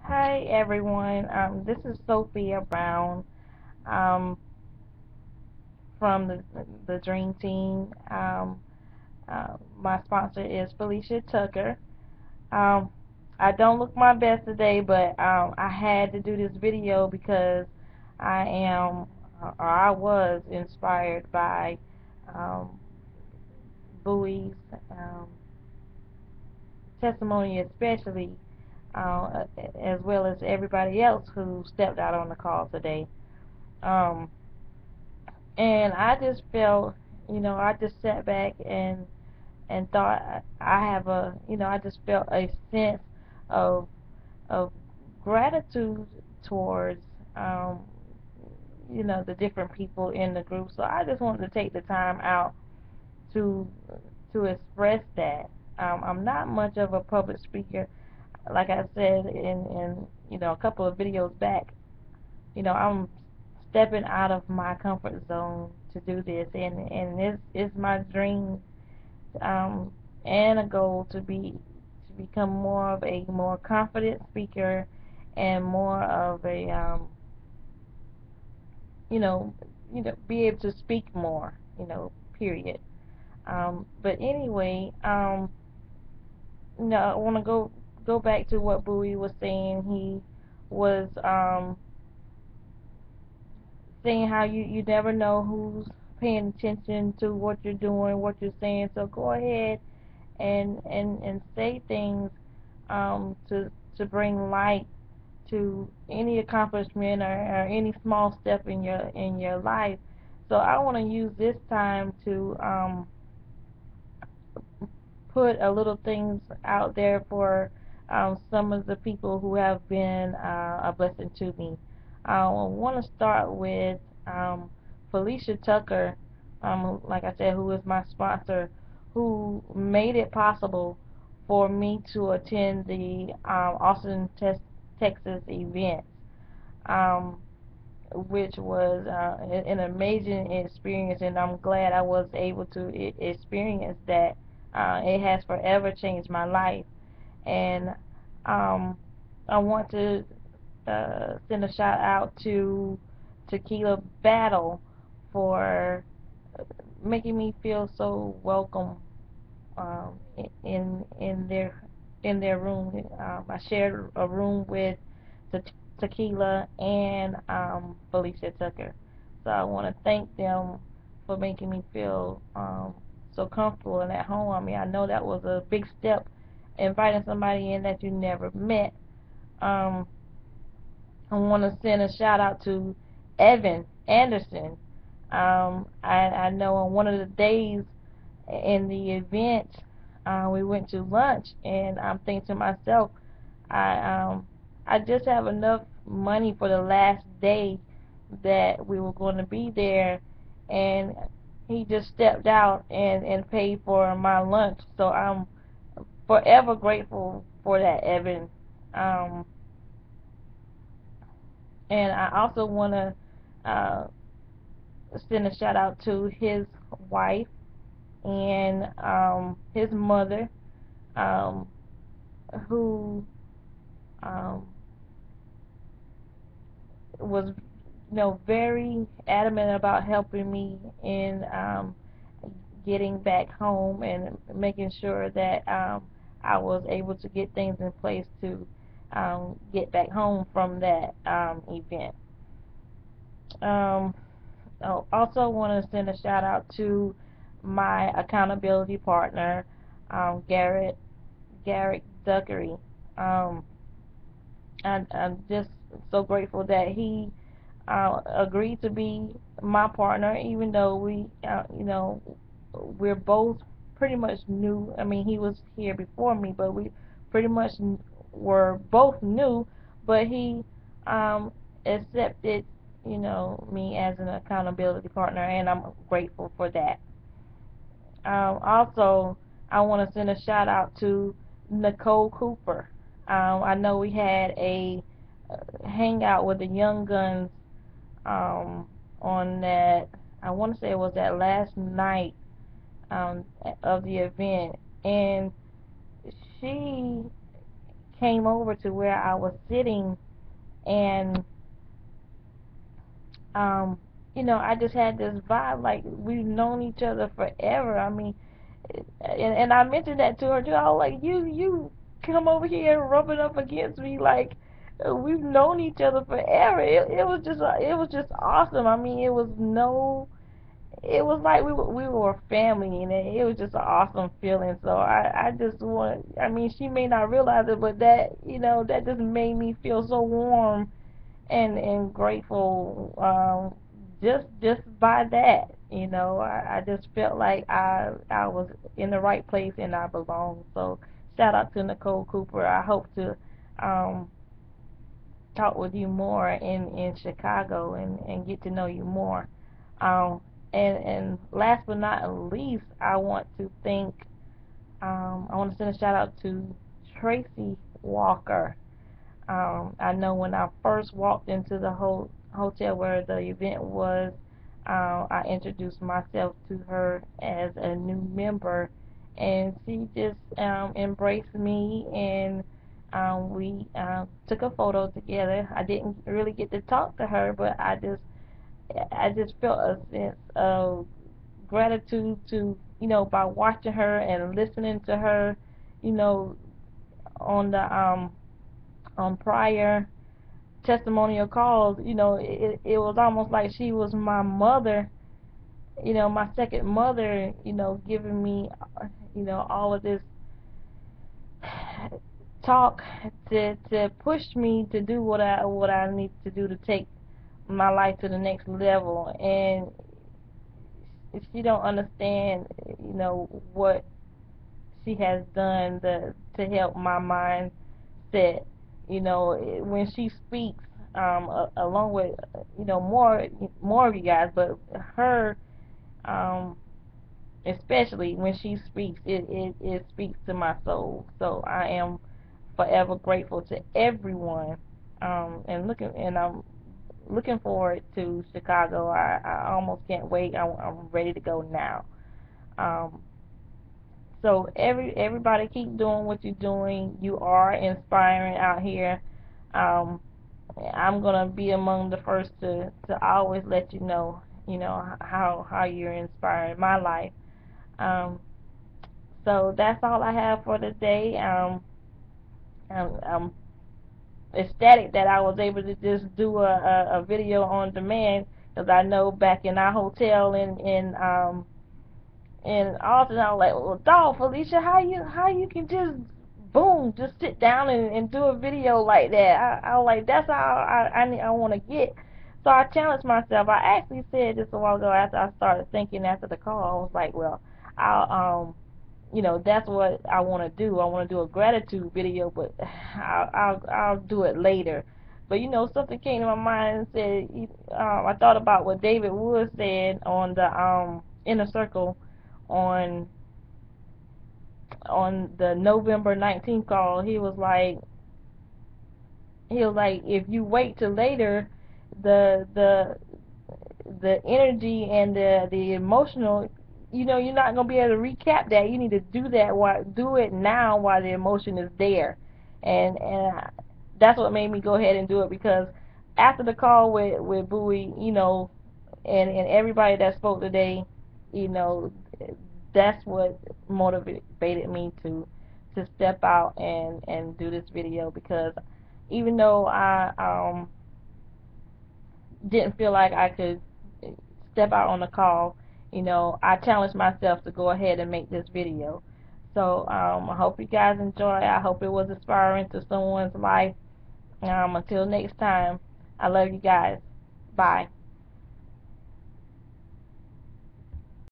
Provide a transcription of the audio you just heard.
Hi everyone. This is Sophia Brown um, from the Dream Team. My sponsor is Felicia Tucker. Um, I don't look my best today, but I had to do this video because I am, or I was inspired by um, Bowie's um, testimony, especially as well as everybody else who stepped out on the call today. Um, and I just felt, I just sat back and thought I have I just felt a sense of of gratitude towards um, the different people in the group. So I just wanted to take the time out to express that. I'm not much of a public speaker, like I said in a couple of videos back. I'm stepping out of my comfort zone to do this, and this is my dream, um, and a goal to become more of a more confident speaker and more of a you know be able to speak more, period. But anyway, I want to go back to what Bowie was saying. He was saying how you never know who's paying attention to what you're doing, what you're saying. So go ahead and say things to bring light to any accomplishment or any small step in your life. So I want to use this time to put a little things out there for some of the people who have been a blessing to me. I want to start with Felicia Tucker, like I said, who is my sponsor, who made it possible for me to attend the Austin, Texas event, um, which was an amazing experience, and I'm glad I was able to experience that. It has forever changed my life, and um, I want to send a shout out to Tequila Battle for making me feel so welcome in their room. I shared a room with Tequila and Felicia Tucker, so I want to thank them for making me feel so comfortable and at home. I mean, I know that was a big step, inviting somebody in that you never met. Um, I want to send a shout out to Evan Anderson. I know on one of the days in the event, we went to lunch, and I'm thinking to myself, I I just have enough money for the last day that we were going to be there, and he just stepped out and paid for my lunch. So I'm forever grateful for that, Evan. Um, and I also want to uh, send a shout out to his wife and his mother, um, who um, was very adamant about helping me in getting back home and making sure that I was able to get things in place to get back home from that event. Um, I also want to send a shout out to my accountability partner, Garrett Duckery. Um, I'm just so grateful that he agreed to be my partner, even though we're both pretty much new. I mean, he was here before me, but we pretty much were both new. But he um, accepted, me as an accountability partner, and I'm grateful for that. Also, I want to send a shout out to Nicole Cooper. I know we had a hangout with the Young Guns um, on that. I want to say it was that last night of the event, and she came over to where I was sitting, and um, I just had this vibe like we've known each other forever. I mean, and I mentioned that to her too. I was like, you come over here and rubbing up against me like we've known each other forever. It was just awesome. I mean, it was like we were family, and it was just an awesome feeling. So I just want. I mean, she may not realize it, but that just made me feel so warm and grateful, just by that. I just felt like I was in the right place and I belonged. So shout out to Nicole Cooper. I hope to um, talk with you more in Chicago and get to know you more. Um, and last but not least, I want to send a shout out to Tracy Walker. I know when I first walked into the hotel where the event was, I introduced myself to her as a new member, and she just embraced me, and we took a photo together. I didn't really get to talk to her, but I just felt a sense of gratitude to by watching her and listening to her, you know, on the on prior testimonial calls. It was almost like she was my mother, my second mother, giving me, all of this talk to push me to do what I need to do to take my life to the next level. And she don't understand, what she has done to help my mindset. When she speaks, along with more of you guys, but her, um, especially when she speaks, it speaks to my soul. So I am forever grateful to everyone, and I'm looking forward to Chicago. I almost can't wait. I'm ready to go now. Um, So everybody keep doing what you're doing. You are inspiring out here. Um, I'm gonna be among the first to always let you know, how you're inspiring my life. Um, so that's all I have for today. I'm ecstatic that I was able to just do a video on demand, because I know back in our hotel and all of a sudden I was like, well, dog, Felicia, how you can just boom, just sit down and do a video like that? I was like, that's how I want to get. So I challenged myself. I actually said just a while ago after I started thinking after the call, I was like, well, I'll that's what I want to do. I want to do a gratitude video, but I'll do it later. But something came to my mind and said, I thought about what David Wood said on the inner circle on the November 19th call. He was like, if you wait till later, the the the energy and the emotional, you're not gonna be able to recap that. You need to do it now while the emotion is there, and that's what made me go ahead and do it, because after the call with Bowie, and everybody that spoke today, you know, that's what motivated me to step out and do this video, because even though I didn't feel like I could step out on the call, I challenged myself to go ahead and make this video. So I hope you guys enjoy. I hope it was inspiring to someone's life. Until next time, I love you guys. Bye.